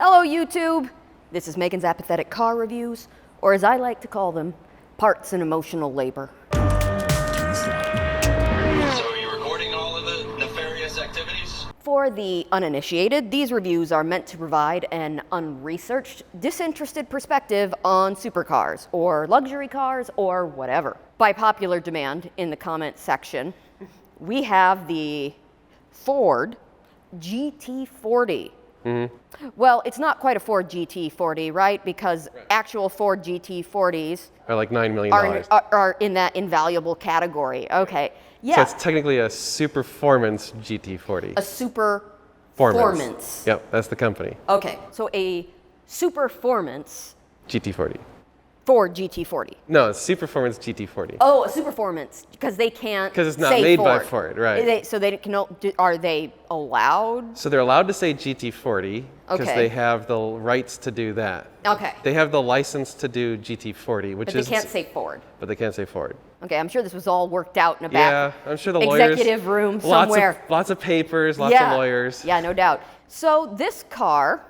Hello, YouTube. This is Megan's Apathetic Car Reviews, or as I like to call them, parts and emotional labor. So are you recording all of the nefarious activities? For the uninitiated, these reviews are meant to provide an unresearched, disinterested perspective on supercars, or luxury cars, or whatever. By popular demand in the comments section, we have the Ford GT40. Well, it's not quite a Ford GT40, right? Because actual Ford GT40s Are like $9 million. are in that invaluable category. Okay, yeah. So it's technically a Superformance GT40. A Superformance. Yep, that's the company. Okay, so a Superformance GT40. Ford GT40. No, it's Superformance GT40. Oh, a Superformance, because they can't. Because it's not say made Ford. by Ford, right? So they can. Are they allowed? So they're allowed to say GT40 because Okay. they have the rights to do that. Okay. They have the license to do GT40, which But they is. can't say Ford. But they can't say Ford. Okay, I'm sure this was all worked out in a back Yeah, I'm sure the lawyers. executive room somewhere. Lots of papers, lots of lawyers. Yeah, no doubt. So this car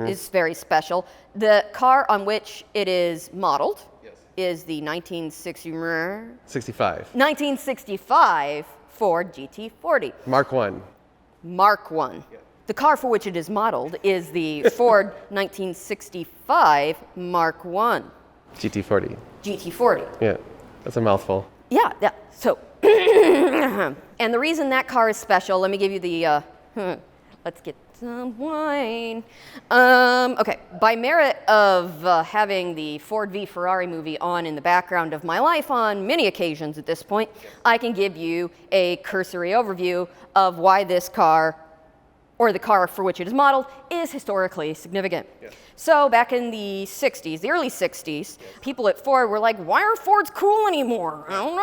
is very special. The car on which it is modeled is the 1965 Ford GT40. Mark 1. Mark 1. The car for which it is modeled is the Ford 1965 Mark 1 GT40. GT40. Yeah, that's a mouthful. Yeah. So, and the reason that car is special, let me give you the, let's get some wine. Okay, by merit of having the Ford v Ferrari movie on in the background of my life on many occasions at this point, I can give you a cursory overview of why this car, or the car for which it is modeled, is historically significant. So back in the 60s, the early 60s, people at Ford were like, why aren't Fords cool anymore? I don't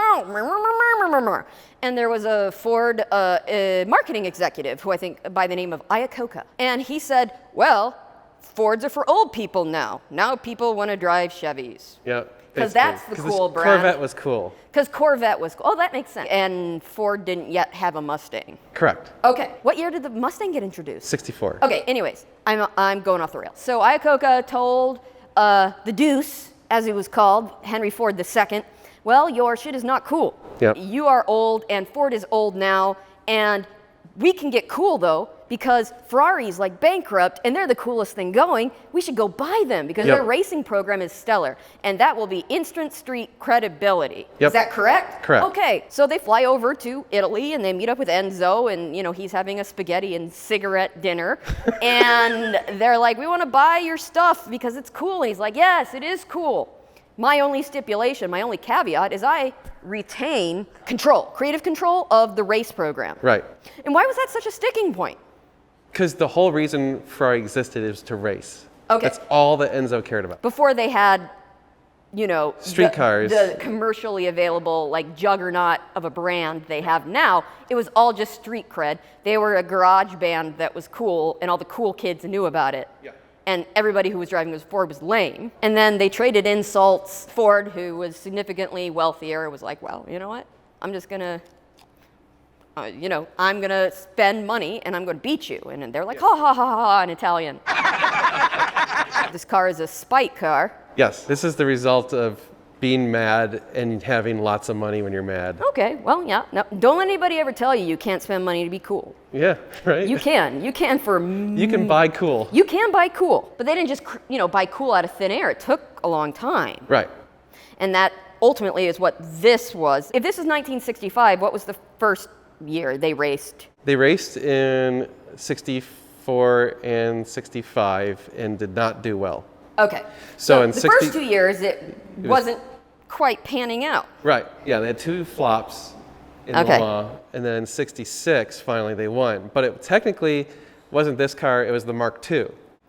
know. And there was a Ford marketing executive who I think by the name of Iacocca. And he said, well, Fords are for old people now. Now people want to drive Chevys. Yeah. Because that's the cool brand. Corvette was cool. Because Corvette was cool. Oh, that makes sense. And Ford didn't yet have a Mustang. Correct. Okay. What year did the Mustang get introduced? 64. Okay, anyways, I'm going off the rails. So Iacocca told the Deuce, as he was called, Henry Ford II, well, your shit is not cool. Yep. You are old, and Ford is old now, and we can get cool, though, because Ferrari's like bankrupt, and they're the coolest thing going. We should go buy them, because their racing program is stellar, and that will be instant street credibility. Yep. Is that correct? Correct. Okay, so they fly over to Italy, and they meet up with Enzo, and, he's having a spaghetti and cigarette dinner, and they're like, we want to buy your stuff because it's cool, and he's like, yes, it is cool. My only stipulation, my only caveat is I retain creative control of the race program. Right. And why was that such a sticking point? Because the whole reason Ferrari existed is to race. Okay. That's all that Enzo cared about. Before they had, Street cars. the commercially available, like, juggernaut of a brand they have now, it was all just street cred. They were a garage band that was cool, and all the cool kids knew about it. Yeah. And everybody who was driving this Ford was lame. And then they traded insults. Ford, who was significantly wealthier, was like, well, you know what? I'm just gonna, I'm gonna spend money and I'm gonna beat you. And then they're like, ha ha ha ha in Italian. This car is a spite car. Yes, this is the result of being mad and having lots of money when you're mad. Okay, well, yeah. No, don't let anybody ever tell you can't spend money to be cool. Yeah, right? You can. You can for... You can buy cool. You can buy cool. But they didn't just, buy cool out of thin air. It took a long time. Right. And that ultimately is what this was. If this is 1965, what was the first year they raced? They raced in 64 and 65 and did not do well. Okay. So in the 60 first 2 years, it wasn't quite panning out. Right. Yeah, they had 2 flops in Okay. Le Mans, and then in 66, finally they won. But it technically wasn't this car, it was the Mark II.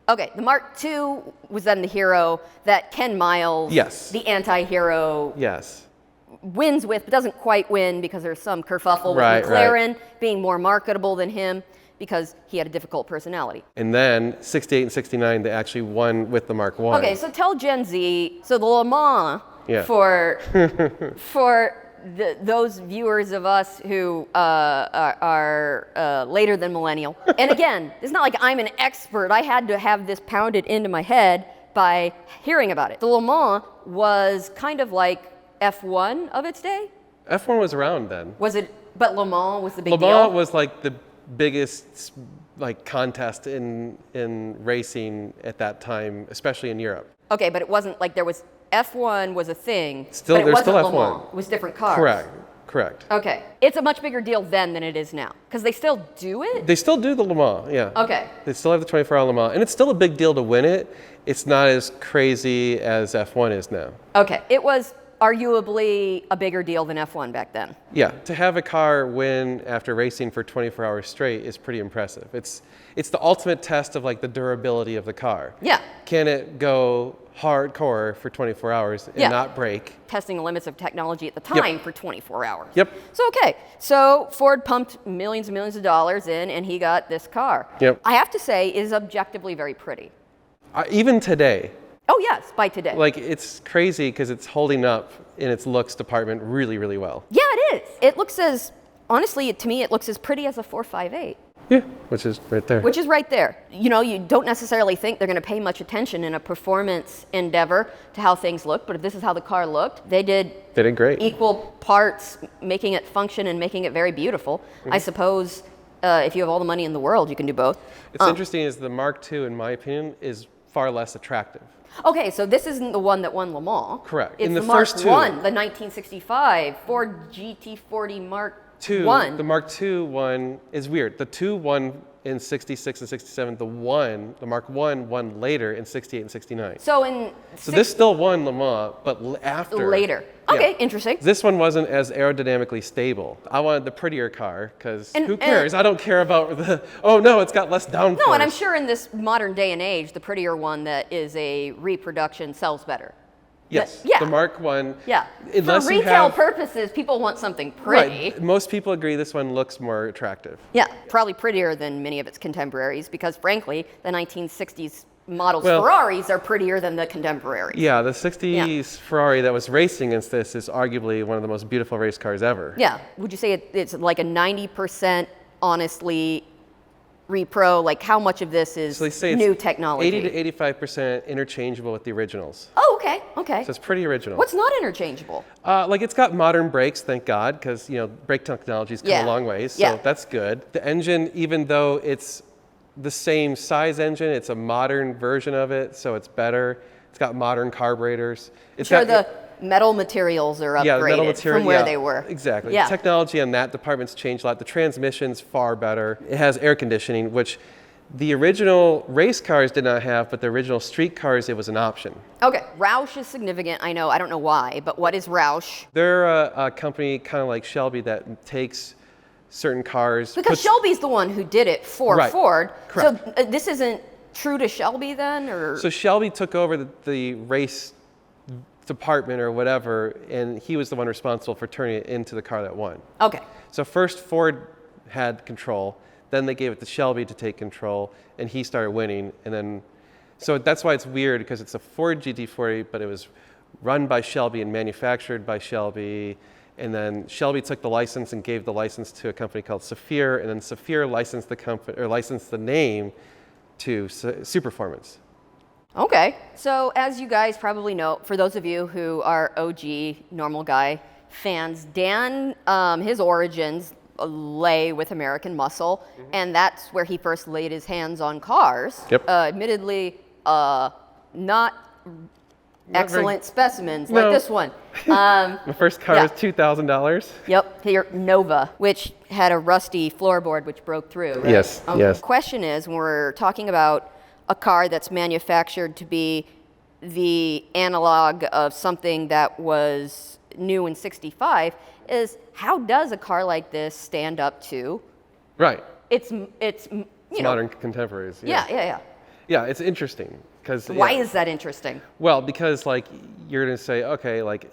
Okay, the Mark II was then the hero that Ken Miles, Yes. the anti-hero, Yes. wins with, but doesn't quite win because there's some kerfuffle with Right, McLaren being more marketable than him because he had a difficult personality. And then 68 and 69, they actually won with the Mark I. Okay, so tell Gen Z, so the Le Mans Yeah. for those viewers of us who are later than millennial. And again, it's not like I'm an expert. I had to have this pounded into my head by hearing about it. The Le Mans was kind of like F1 of its day. F1 was around then. Was it? But Le Mans was the big Le deal. Mans was like the biggest like contest in racing at that time, especially in Europe. Okay, but it wasn't like there was F1 was a thing. Still, but it there's wasn't still Le F1. Mans. It was different cars. Correct. Okay, it's a much bigger deal then than it is now because they still do it. They still do the Le Mans, yeah. Okay. They still have the 24-hour Le Mans, and it's still a big deal to win it. It's not as crazy as F1 is now. Okay, it was arguably a bigger deal than F1 back then. Yeah, to have a car win after racing for 24 hours straight is pretty impressive. It's the ultimate test of like the durability of the car. Yeah. Can it go hardcore for 24 hours and Yeah. not break? Testing the limits of technology at the time for 24 hours. Yep. So Ford pumped millions and millions of dollars in, and he got this car. Yep. I have to say, it is objectively very pretty. Even today, Oh yes, by today. like it's crazy because it's holding up in its looks department really, really well. Yeah, it is. It looks as, honestly, to me, it looks as pretty as a 458. Yeah, which is right there. Which is right there. You know, you don't necessarily think they're going to pay much attention in a performance endeavor to how things look, but if this is how the car looked, they did great. equal parts making it function and making it very beautiful. I suppose if you have all the money in the world, you can do both. It's interesting is the Mark II, in my opinion, is far less attractive. Okay, so this isn't the one that won Le Mans. Correct. It's In the the Mark first two. I, the 1965 Ford GT40 Mark Two, I. the Mark II one is weird. The 2 won in 66 and 67. The Mark I won later in 68 and 69. So This still won Le Mans, but after. later. Yeah. Okay, interesting. This one wasn't as aerodynamically stable. I wanted the prettier car because And- who cares? I don't care about the, oh no, it's got less downforce. No, and I'm sure in this modern day and age, the prettier one that is a reproduction sells better. Yes, yeah. the Mark I. Yeah. Unless For you retail have, purposes, people want something pretty. right, most people agree this one looks more attractive. Yeah, probably prettier than many of its contemporaries because, frankly, the 1960s models Well- Ferraris are prettier than the contemporaries. Yeah, the 60s Ferrari that was racing against this is arguably one of the most beautiful race cars ever. Yeah. Would you say it's like a 90% honestly repro? Like how much of this is So they say new it's technology? 80 to 85% interchangeable with the originals. Oh, okay. Okay. So it's pretty original. What's not interchangeable? Like it's got modern brakes, thank God, because you know brake technology's come Yeah. a long ways, so Yeah. that's good. The engine, even though it's the same size engine, it's a modern version of it, so it's better. It's got modern carburetors. It's Sure, got, the metal materials are upgraded yeah, the metal material, from where yeah, they were. Exactly. Yeah. Technology on that department's changed a lot. The transmission's far better. It has air conditioning, which the original race cars did not have, but the original street cars, it was an option. Okay, Roush is significant. I know. I don't know why, but what is Roush? They're a company kind of like Shelby that takes certain cars. Because puts- Shelby's the one who did it for Right. Ford. Correct. So this isn't true to Shelby then, or So Shelby took over the race department or whatever, and he was the one responsible for turning it into the car that won. okay. So first Ford had control, then they gave it to Shelby to take control, and he started winning. And then, so that's why it's weird because it's a Ford GT40, but it was run by Shelby and manufactured by Shelby. And then Shelby took the license and gave the license to a company called Saphir, and then Saphir licensed the company or licensed the name to Superformance. Okay. So as you guys probably know, for those of you who are OG Normal Guy fans, Dan, his origins lay with American Muscle, and that's where he first laid his hands on cars. Yep. Admittedly, not excellent specimens No. like this one. My first car Yeah. was $2,000. Yep, here, Nova, which had a rusty floorboard which broke through. Right? Yes, yes. Question is, when we're talking about a car that's manufactured to be the analog of something that was new in 65, is how does a car like this stand up to Right. its you know, Modern contemporaries. yeah. Yeah, it's interesting because Why is that interesting? well, because like you're gonna say, okay, like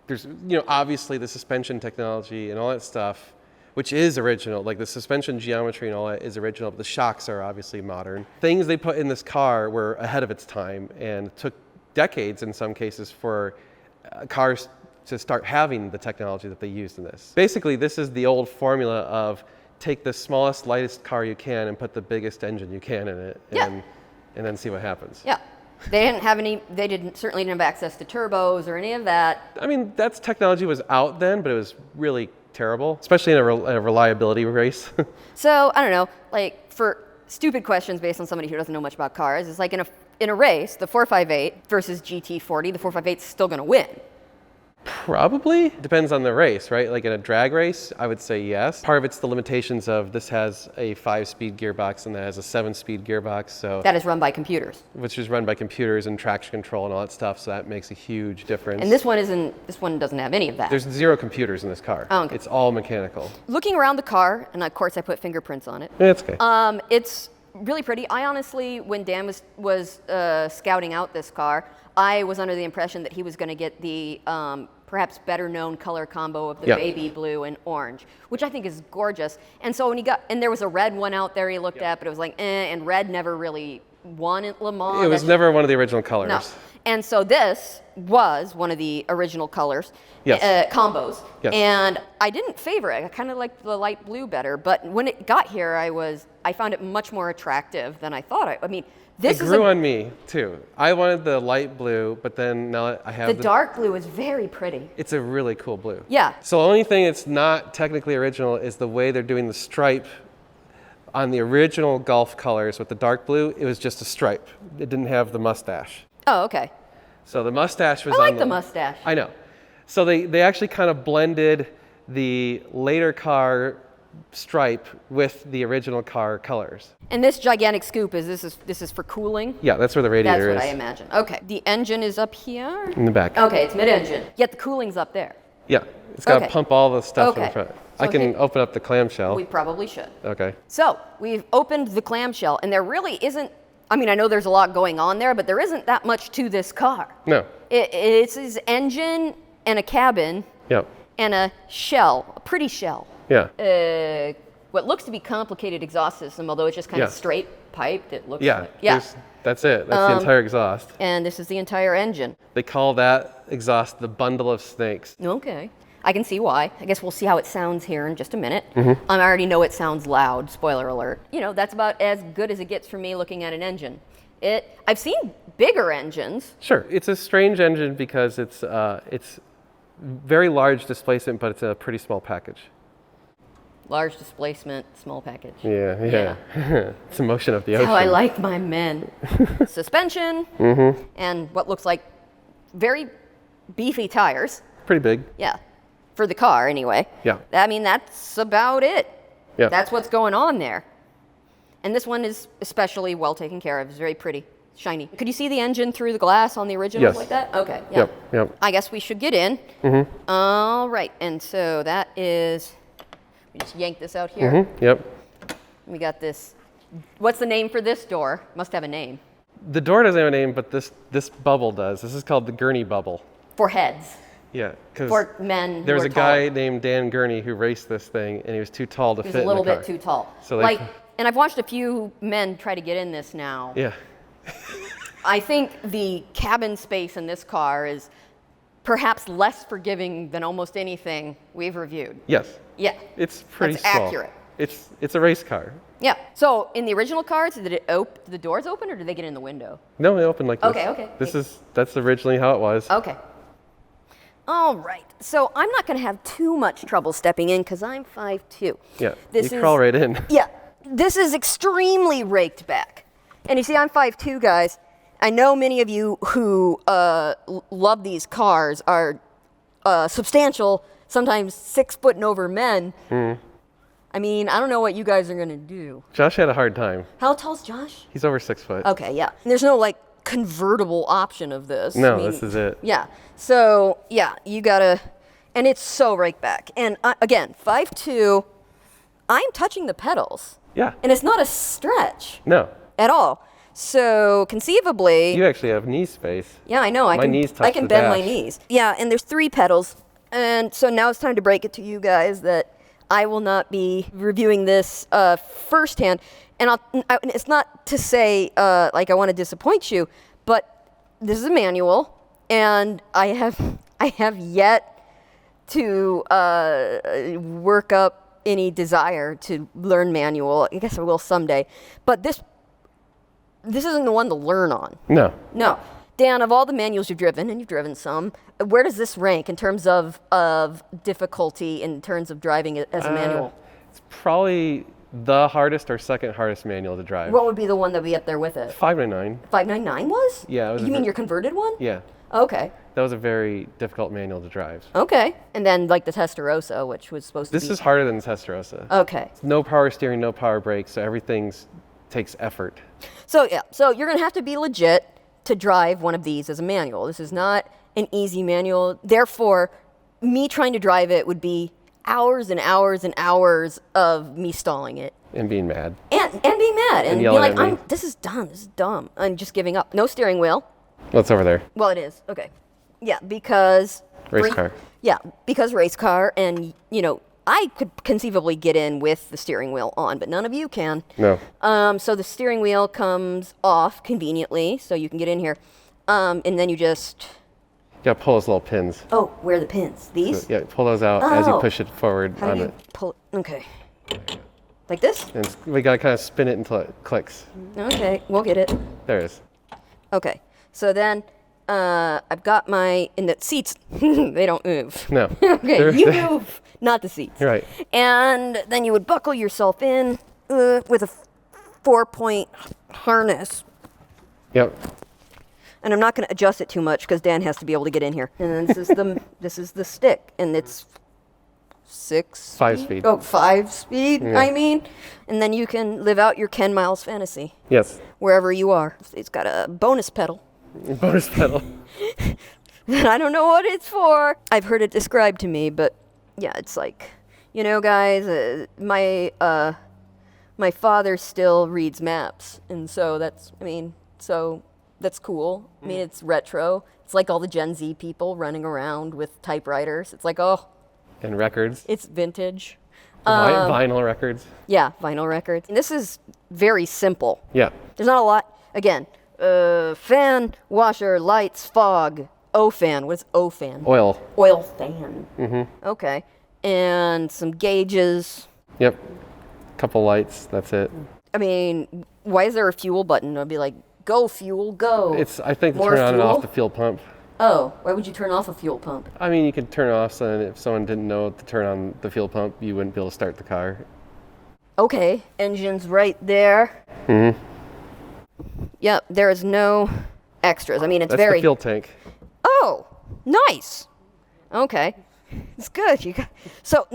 there's obviously the suspension technology and all that stuff, which is original. Like the suspension geometry and all that is original, but the shocks are obviously modern. Things they put in this car were ahead of its time and took decades in some cases for cars to start having the technology that they used in this. Basically, this is the old formula of take the smallest, lightest car you can and put the biggest engine you can in it, and then see what happens. Yeah. They didn't have any, certainly didn't have access to turbos or any of that. I mean, that technology was out then, but it was really terrible, especially in a reliability race. So, I don't know, like for stupid questions based on somebody who doesn't know much about cars, it's like in a race, the 458 versus GT40, the 458 is still going to win. Probably. Depends on the race, right? Like in a drag race, I would say yes. Part of it's the limitations of this has a 5-speed gearbox and that has a 7-speed gearbox, so That is run by computers. which is run by computers and traction control and all that stuff, so that makes a huge difference. And this one doesn't have any of that. There's 0 computers in this car. Oh, okay. It's all mechanical. Looking around the car, and of course I put fingerprints on it. Yeah, it's okay. It's really pretty. I honestly, when Dan was scouting out this car, I was under the impression that he was going to get the perhaps better known color combo of the Yeah. baby blue and orange, which I think is gorgeous. And so when there was a red one out there he looked at, but it was like, and red never really won at Le Mans. It was never one of the original colors. No. And so this was one of the original colors, Yes. combos. Yes. And I didn't favor it. I kind of liked the light blue better. But when it got here, I found it much more attractive than I thought. I mean, this It is grew on me too. I wanted the light blue, but then now I have the dark blue is very pretty. It's a really cool blue. Yeah. So the only thing that's not technically original is the way they're doing the stripe. On the original Golf colors with the dark blue, it was just a stripe. It didn't have the mustache. Oh, okay. So the mustache was I like on the mustache. I know. So they actually kind of blended the later car stripe with the original car colors. And this gigantic scoop this is for cooling. Yeah, that's where the radiator That's what is. I imagine. Okay. The engine is up here. In the back. Okay, it's mid-engine. Yet the cooling's up there. Yeah, it's got to Okay. pump all the stuff in Okay. front. So I can here- open up the clamshell. We probably should. Okay. So we've opened the clamshell, and there really isn't. I mean, I know there's a lot going on there, but there isn't that much to this car. No. It's his engine and a cabin Yeah. and a shell, a pretty shell. Yeah. What looks to be complicated exhaust system, although it's just kind of Yeah. straight piped. It looks Yeah. like. Yeah. That's it. That's the entire exhaust. And this is the entire engine. They call that exhaust the bundle of snakes. Okay. I can see why. I guess we'll see how it sounds here in just a minute. Mm-hmm. I already know it sounds loud, spoiler alert. You know, that's about as good as it gets for me looking at an engine. I've seen bigger engines. Sure. It's a strange engine because it's very large displacement, but it's a pretty small package. Large displacement, small package. Yeah. It's the motion of the ocean. How I like my men. Suspension and what looks like very beefy tires. Pretty big. Yeah. For the car, anyway. Yeah. I mean, that's about it. Yeah. That's what's going on there. And this one is especially well taken care of. It's very pretty, shiny. Could you see the engine through the glass on the original Yes. like that? Okay. Yeah. Yep. I guess we should get in. All right. And so that is, we just yank this out here. Yep. We got this. What's the name for this door? Must have a name. The door doesn't have a name, but this bubble does. This is called the Gurney bubble. For heads. Yeah, because For men. there was who a are guy taller. named Dan Gurney who raced this thing, and he was too tall to He's fit a little in the bit car. too tall. So they- and I've watched a few men try to get in this now. Yeah. I think the cabin space in this car is perhaps less forgiving than almost anything we've reviewed. Yes. Yeah. It's pretty That's small. accurate. It's a race car. Yeah. So in the original cars, did the doors open or did they get in the window? No, they open like this. Okay. That's originally how it was. Okay. All right. So I'm not going to have too much trouble stepping in because I'm 5'2". Yeah. This you is- crawl right in. Yeah. This is extremely raked back. And you see, I'm 5'2", guys. I know many of you who love these cars are substantial, sometimes 6 foot and over men. I mean, I don't know what you guys are going to do. Josh had a hard time. How tall's Josh? He's over 6 foot. Okay, yeah. There's no like convertible option of this. No, I mean, this is it. Yeah. So yeah, you gotta, and it's so raked back. And again, 5'2", I'm touching the pedals, Yeah. and it's not a stretch No. at all. So conceivably, You actually have knee space. yeah, I know. My knees touch I can the bend my dash. knees. Yeah, and there's 3 pedals. And so now it's time to break it to you guys that I will not be reviewing this firsthand. And it's not to say like I want to disappoint you, but this is a manual, and I have yet to work up any desire to learn manual. I guess I will someday. But this isn't the one to learn on. No. No. Dan, of all the manuals you've driven, and you've driven some, where does this rank in terms of difficulty, in terms of driving it as a manual? It's probably the hardest or second hardest manual to drive. What would be the one that would be up there with it? 599. 599 was? Yeah, it was You mean your converted one? Yeah. Okay. That was a very difficult manual to drive. Okay. And then like the Testarossa, which was supposed to This be... is harder than the Testarossa. Okay. No power steering, no power brakes, so everything takes effort. So yeah, so you're gonna have to be legit to drive one of these as a manual. This is not an easy manual. Therefore, me trying to drive it would be hours and hours and hours of me stalling it. And being mad. And being mad and being yelling like, at me. this is dumb. And just giving up. No steering wheel. What's over there? Well, it is. Okay. Yeah, because... Race car. Yeah, because race car, and, you know, I could conceivably get in with the steering wheel on, but none of you can. No. So the steering wheel comes off conveniently, so you can get in here. And then you just... You gotta pull those little pins. Oh, where are the pins? These? Yeah, pull those out as you Oh. push it forward How on do you it. pull it? Okay. Like this? And we gotta kind of spin it until it clicks. Okay, we'll get it. There it is. Okay, so then I've got my... And the seats, they don't move. No. Okay, They're- you move, not the seats. You're right. And then you would buckle yourself in with a 4-point harness. Yep. And I'm not going to adjust it too much because Dan has to be able to get in here. And then this is the stick, and it's 6 5 speed. Oh, 5 speed. Yeah. I mean, and then you can live out your Ken Miles fantasy Yes. wherever you are. It's got a bonus pedal. Bonus pedal. I don't know what it's for. I've heard it described to me, but yeah, it's like, you know, guys, my father still reads maps, and so that's cool. I mean, it's retro. It's like all the Gen Z people running around with typewriters. It's like, oh, And records. it's vintage. Vinyl records. Yeah, vinyl records. And this is very simple. Yeah. There's not a lot. Again, fan, washer, lights, fog, O-fan. What is O-fan? Oil. Oil fan. Mm-hmm. Okay. And some gauges. Yep. Couple lights. That's it. I mean, why is there a fuel button? I'd be like, go fuel, go. I think to More turn on and fuel? off the fuel pump. Oh, why would you turn off a fuel pump? I mean, you could turn it off so that if someone didn't know to turn on the fuel pump, you wouldn't be able to start the car. Okay, engine's right there. Mm-hmm. Yep, there is no extras. I mean, it's That's very... the fuel tank. Oh, nice. Okay. It's good. So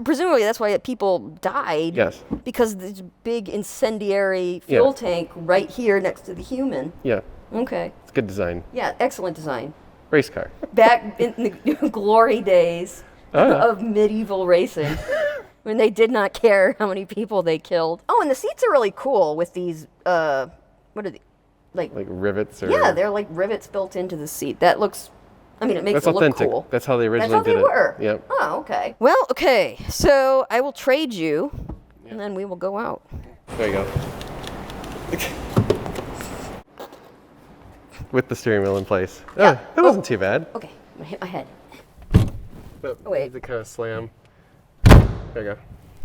presumably that's why people died. Yes. Because this big incendiary fuel Yeah. tank right here next to the human. Yeah. Okay. It's good design. Yeah, excellent design. Race car. Back in the glory days Oh, yeah. of medieval racing, when they did not care how many people they killed. Oh, and the seats are really cool with these. What are they? Like rivets or... Yeah, they're like rivets built into the seat. That looks. I mean, it makes That's it look authentic. cool. That's how they That's originally how they did it. were. Yep. Oh, okay. Well, okay. So I will trade you, and then we will go out. There you go. With the steering wheel in place. Yeah. Oh, that wasn't too bad. Okay, I'm gonna hit my head. But Oh, wait. needs to kind of slam. There you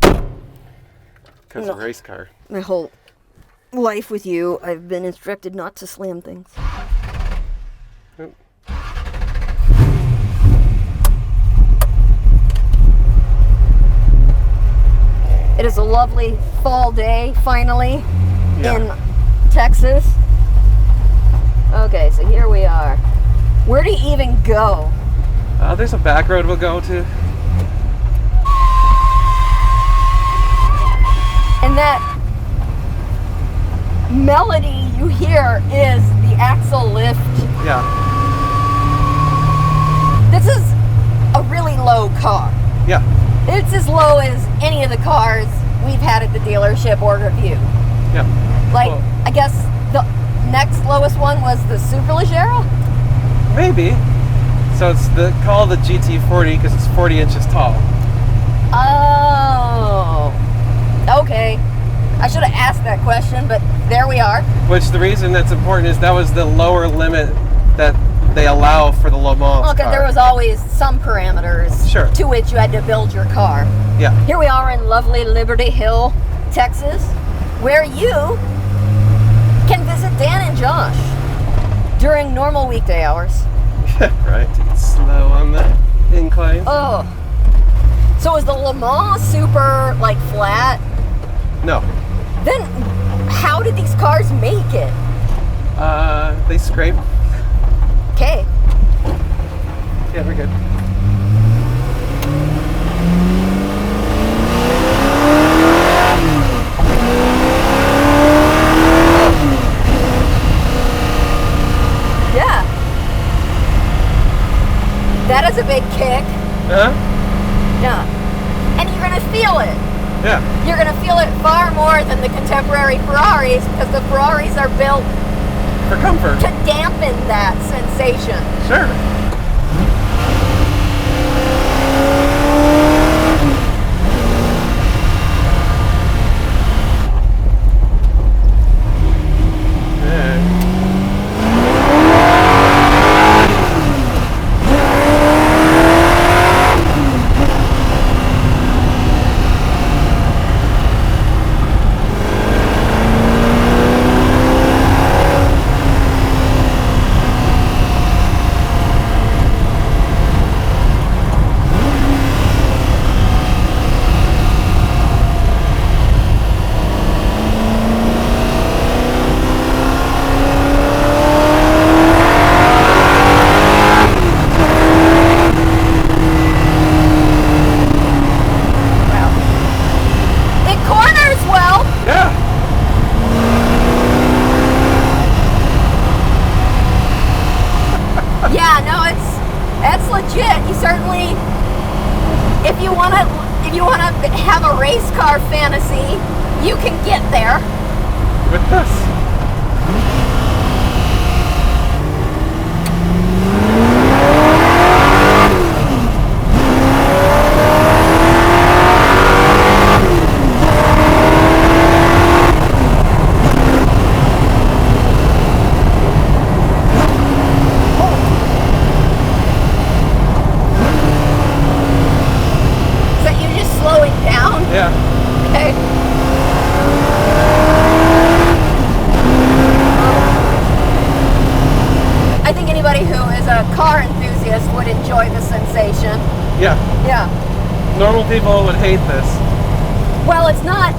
go. Because No. a race car. My whole life with you, I've been instructed not to slam things. Oop. It is a lovely fall day, finally, Yeah. in Texas. Okay, so here we are. Where do you even go? There's a back road we'll go to. And that melody you hear is the axle lift. Yeah. This is a really low car. Yeah. It's as low as any of the cars we've had at the dealership or review. Yeah. Like, Well, I guess the next lowest one was the Superleggera? maybe. So it's called the GT40 because it's 40 inches tall. Oh, okay. I should have asked that question, but there we are. Which the reason that's important is that was the lower limit that they allow for the Le Mans Look, car. there was always some parameters Sure. to which you had to build your car. Yeah. Here we are in lovely Liberty Hill, Texas, where you can visit Dan and Josh during normal weekday hours. Right. Take it slow on the incline. Oh. So is the Le Mans super, like, flat? No. Then how did these cars make it? They scrape. Okay. Yeah, we're good. Yeah. That is a big kick. Huh? Yeah. And you're going to feel it. Yeah. You're going to feel it far more than the contemporary Ferraris because the Ferraris are built For comfort. to dampen that sensation. Sure. Wow. It corners well. Yeah. Yeah, no, that's legit. You certainly, if you want to have a race car fantasy, you can get there. With this. Is that you just slowing down? Yeah. Okay. I think anybody who is a car enthusiast would enjoy the sensation. Yeah. Yeah. Normal people would hate this. Well, it's not.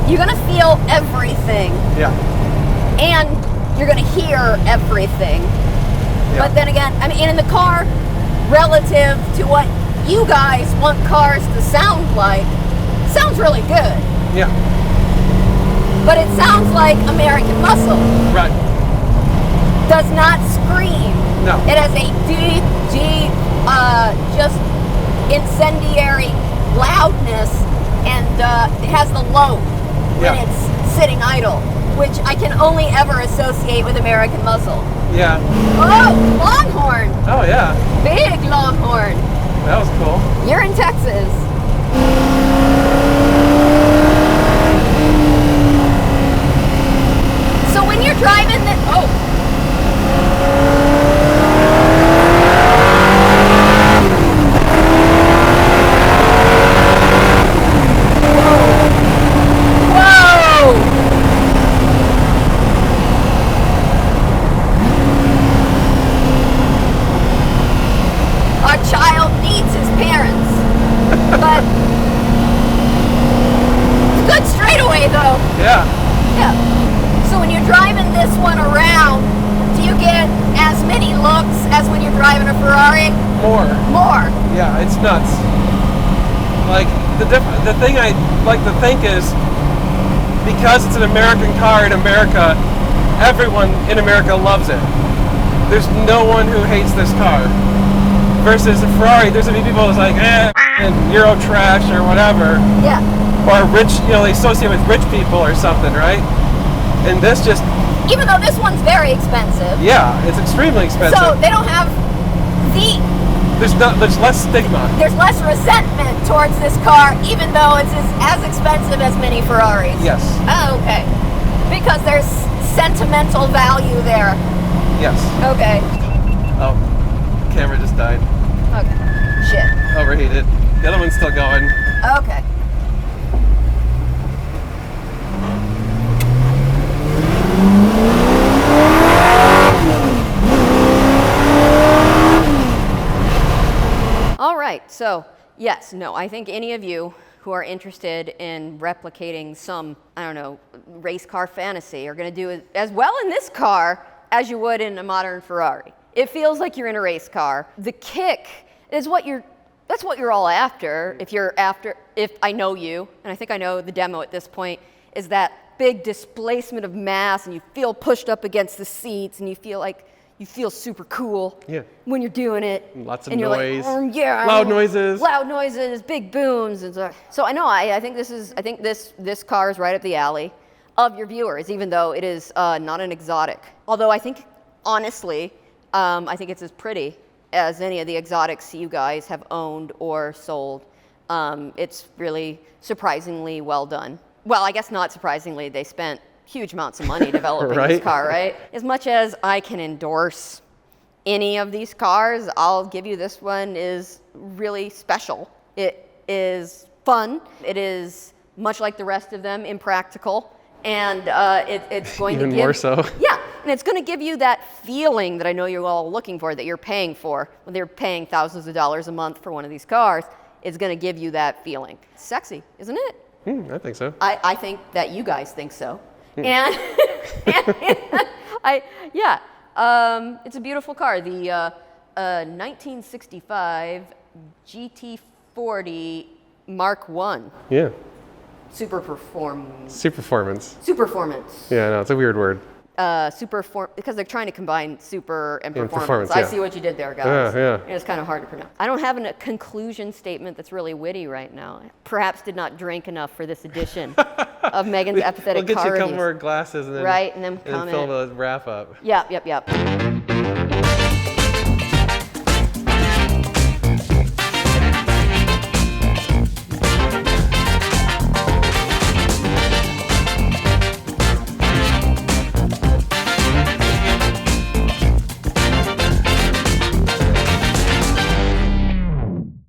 You're gonna feel everything, Yeah. and you're gonna hear everything. Yeah. But then again, I mean, in the car, relative to what you guys want cars to sound like, sounds really good. Yeah. But it sounds like American Muscle. Right. Does not scream. No. It has a deep, just incendiary loudness, and it has the low when Yeah. it's sitting idle, which I can only ever associate with American Muscle. Yeah. Oh, Longhorn! Oh yeah. Big Longhorn! That was cool. You're in Texas. So when you're driving the Whoa! Our child needs his parents. But good straightaway though. Yeah. Yeah. So when you're driving this one around, do you get as many looks as when you're driving a Ferrari? More. More. Yeah, it's nuts. Like the thing I like to think is because it's an American car in America, everyone in America loves it. There's no one who hates this car. Versus a Ferrari, there's a few people who's like, and Euro trash or whatever, Yeah. or rich, they associate with rich people or something, right? And this just, Even though this one's very expensive. yeah, it's extremely expensive. So they don't have There's less stigma. there's less resentment towards this car, even though it's as expensive as many Ferraris. Yes. Oh, okay. Because there's sentimental value there. Yes. Okay. Oh, camera just died. Okay. Shit. Overheated. The other one's still going. Okay. All right, so yes, no, I think any of you who are interested in replicating some, I don't know, race car fantasy are going to do as well in this car as you would in a modern Ferrari. It feels like you're in a race car. The kick is that's what you're all after. If I know you, and I think I know the demo at this point, is that big displacement of mass, and you feel pushed up against the seats, and you feel super cool when you're doing it. Lots of and you're noise. Like, yeah, loud noises. Loud noises, big booms, and so I know. I think this car is right up the alley of your viewers, even though it is not an exotic. Although I think, honestly, I think it's as pretty as any of the exotics you guys have owned or sold. It's really surprisingly well done. Well, I guess not surprisingly, they spent huge amounts of money developing this car, right? As much as I can endorse any of these cars, I'll give you this one is really special. It is fun. It is much like the rest of them, impractical, and it's going Even to give more so. Yeah, and it's going to give you that feeling that I know you're all looking for, that you're paying for when they're paying thousands of dollars a month for one of these cars. It's going to give you that feeling. Sexy, isn't it? I think so. I think that you guys think so. And it's a beautiful car. The 1965 GT40 Mark I. Yeah. Super performance. Yeah, no, it's a weird word. Because they're trying to combine super and Yeah, performance. performance, I yeah. see what you did there, guys. Yeah. It's kind of hard to pronounce. I don't have a conclusion statement that's really witty right now. Perhaps did not drink enough for this edition of Megan's Apathetic We'll get Car you a couple Reviews. more glasses and then, Right, and then fill the wrap up. Yep.